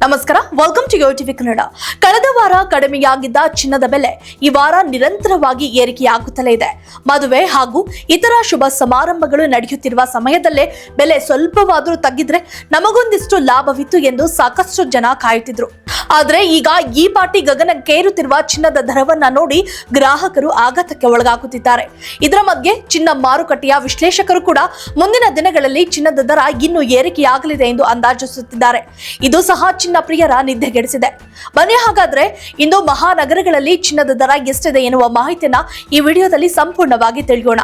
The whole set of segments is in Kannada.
ನಮಸ್ಕಾರ, welcome to YoYo TV Kannada. ಕಳೆದ ವಾರ ಕಡಿಮೆಯಾಗಿದ್ದ ಚಿನ್ನದ ಬೆಲೆ ಈ ವಾರ ನಿರಂತರವಾಗಿ ಏರಿಕೆಯಾಗುತ್ತಲೇ ಇದೆ. ಮದುವೆ ಹಾಗೂ ಇತರ ಶುಭ ಸಮಾರಂಭಗಳು ನಡೆಯುತ್ತಿರುವ ಸಮಯದಲ್ಲೇ ಬೆಲೆ ಸ್ವಲ್ಪವಾದರೂ ತಗ್ಗಿದ್ರೆ ನಮಗೊಂದಿಷ್ಟು ಲಾಭವಿತ್ತು ಎಂದು ಸಾಕಷ್ಟು ಜನ ಕಾಯುತ್ತಿದ್ರು. ಆದ್ರೆ ಈಗ ಈ ಪಾಟಿ ಗಗನಕ್ಕೇರುತ್ತಿರುವ ಚಿನ್ನದ ದರವನ್ನ ನೋಡಿ ಗ್ರಾಹಕರು ಆಘಾತಕ್ಕೆ ಒಳಗಾಗುತ್ತಿದ್ದಾರೆ. ಇದರ ಮಧ್ಯೆ ಚಿನ್ನ ಮಾರುಕಟ್ಟೆಯ ವಿಶ್ಲೇಷಕರು ಕೂಡ ಮುಂದಿನ ದಿನಗಳಲ್ಲಿ ಚಿನ್ನದ ದರ ಇನ್ನೂ ಏರಿಕೆಯಾಗಲಿದೆ ಎಂದು ಅಂದಾಜಿಸುತ್ತಿದ್ದಾರೆ. ಇದು ಸಹ ಚಿನ್ನ ಪ್ರಿಯರ ನಿದ್ದೆಗೆಡಿಸಿದೆ. ಬನ್ನಿ ಹಾಗಾದ್ರೆ ಇಂದು ಮಹಾನಗರಗಳಲ್ಲಿ ಚಿನ್ನದ ದರ ಎಷ್ಟಿದೆ ಎನ್ನುವ ಮಾಹಿತಿಯನ್ನ ಈ ವಿಡಿಯೋದಲ್ಲಿ ಸಂಪೂರ್ಣವಾಗಿ ತಿಳಿಯೋಣ.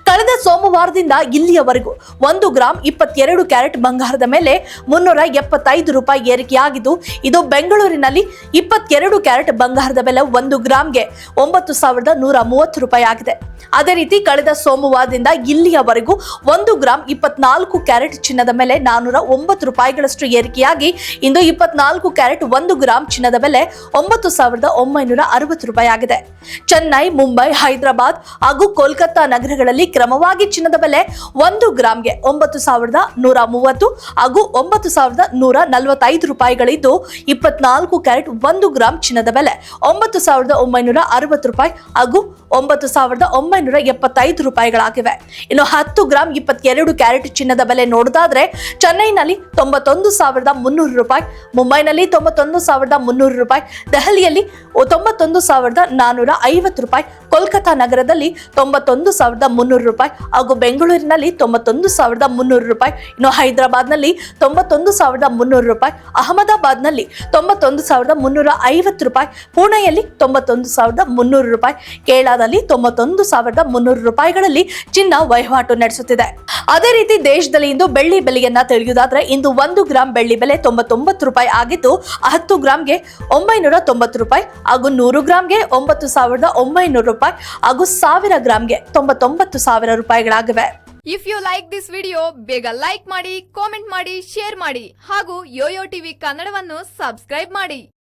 ಕಳೆದ ಸೋಮವಾರದಿಂದ ಇಲ್ಲಿಯವರೆಗೂ 1 ಗ್ರಾಂ 22 ಕ್ಯಾರೆಟ್ ಬಂಗಾರದ ಮೇಲೆ 375 ರೂಪಾಯಿ ಏರಿಕೆಯಾಗಿದ್ದು, ಇದು ಬೆಂಗಳೂರಿನಲ್ಲಿ 22 ಕ್ಯಾರೆಟ್ ಬಂಗಾರದ ಬೆಲೆ 1 ಗ್ರಾಂಗೆ 9,130 ರೂಪಾಯಿ ಆಗಿದೆ. ಅದೇ ರೀತಿ ಕಳೆದ ಸೋಮವಾರದಿಂದ ಇಲ್ಲಿಯವರೆಗೂ 1 ಗ್ರಾಂ 24 ಕ್ಯಾರೆಟ್ ಚಿನ್ನದ ಮೇಲೆ 409 ರೂಪಾಯಿಗಳಷ್ಟು ಏರಿಕೆಯಾಗಿ ಇಂದು 24 ಕ್ಯಾರೆಟ್ 1 ಗ್ರಾಂ ಚಿನ್ನದ ಬೆಲೆ 9,960 ರೂಪಾಯಿ ಆಗಿದೆ. ಚೆನ್ನೈ, ಮುಂಬೈ, ಹೈದರಾಬಾದ್ ಹಾಗೂ ಕೋಲ್ಕತ್ತಾ ನಗರಗಳಲ್ಲಿ ಕ್ರಮವಾಗಿ ಚಿನ್ನದ ಬೆಲೆ 1 ಗ್ರಾಂಗೆ 9,130 ಹಾಗೂ 9,145 ರೂಪಾಯಿಗಳಿದ್ದು, 24 ಕ್ಯಾರೆಟ್ 1 ಗ್ರಾಂ ಚಿನ್ನದ ಬೆಲೆ 9,960 ರೂಪಾಯಿ ಹಾಗೂ 9,975 ರೂಪಾಯಿಗಳಾಗಿವೆ. ಇನ್ನು 10 ಗ್ರಾಂ 22 ಕ್ಯಾರೆಟ್ ಚಿನ್ನದ ಬೆಲೆ ನೋಡೋದಾದ್ರೆ ಚೆನ್ನೈನಲ್ಲಿ 91,300 ರೂಪಾಯಿ, ಮುಂಬೈನಲ್ಲಿ 91,300 ರೂಪಾಯಿ, ದೆಹಲಿಯಲ್ಲಿ 91,450 ರೂಪಾಯಿ, ಕೋಲ್ಕತ್ತಾ ನಗರದಲ್ಲಿ 91,300 ರೂಪಾಯಿ ಹಾಗೂ ಬೆಂಗಳೂರಿನಲ್ಲಿ 91,300 ರೂಪಾಯಿ, ಇನ್ನು ಹೈದರಾಬಾದ್ನಲ್ಲಿ 91,300 ರೂಪಾಯಿ, ಅಹಮದಾಬಾದ್ನಲ್ಲಿ 91,350 ರೂಪಾಯಿ, ಪುಣೆಯಲ್ಲಿ 91,300 ರೂಪಾಯಿ, ಕೇರಳದಲ್ಲಿ 91,300 ರೂಪಾಯಿಗಳಲ್ಲಿ ಚಿನ್ನ ವಹಿವಾಟು ನಡೆಸುತ್ತಿದೆ. ಅದೇ ರೀತಿ ದೇಶದಲ್ಲಿ ಇಂದು ಬೆಳ್ಳಿ ಬೆಲೆಯನ್ನ ತಿಳಿಯುವುದಾದ್ರೆ ಇಂದು 1 ಗ್ರಾಂ ಬೆಳ್ಳಿ ಬೆಲೆ 99 ರೂಪಾಯಿ ಆಗಿದ್ದು, 10 ಗ್ರಾಂಗೆ 990 ರೂಪಾಯಿ ಹಾಗೂ 100 ಗ್ರಾಂಗೆ 9,900 ರೂಪಾಯಿ ಹಾಗೂ 1000 ಗ್ರಾಂಗೆ 99,000 ರೂಪಾಯಿಗಳಾಗಿವೆ. If you like this video ಬೇಗ ಲೈಕ್ ಮಾಡಿ, ಕಾಮೆಂಟ್ ಮಾಡಿ, ಶೇರ್ ಮಾಡಿ ಹಾಗೂ ಯೋಯೋ ಟಿವಿ ಕನ್ನಡವನ್ನು ಸಬ್ಸ್ಕ್ರೈಬ್ ಮಾಡಿ.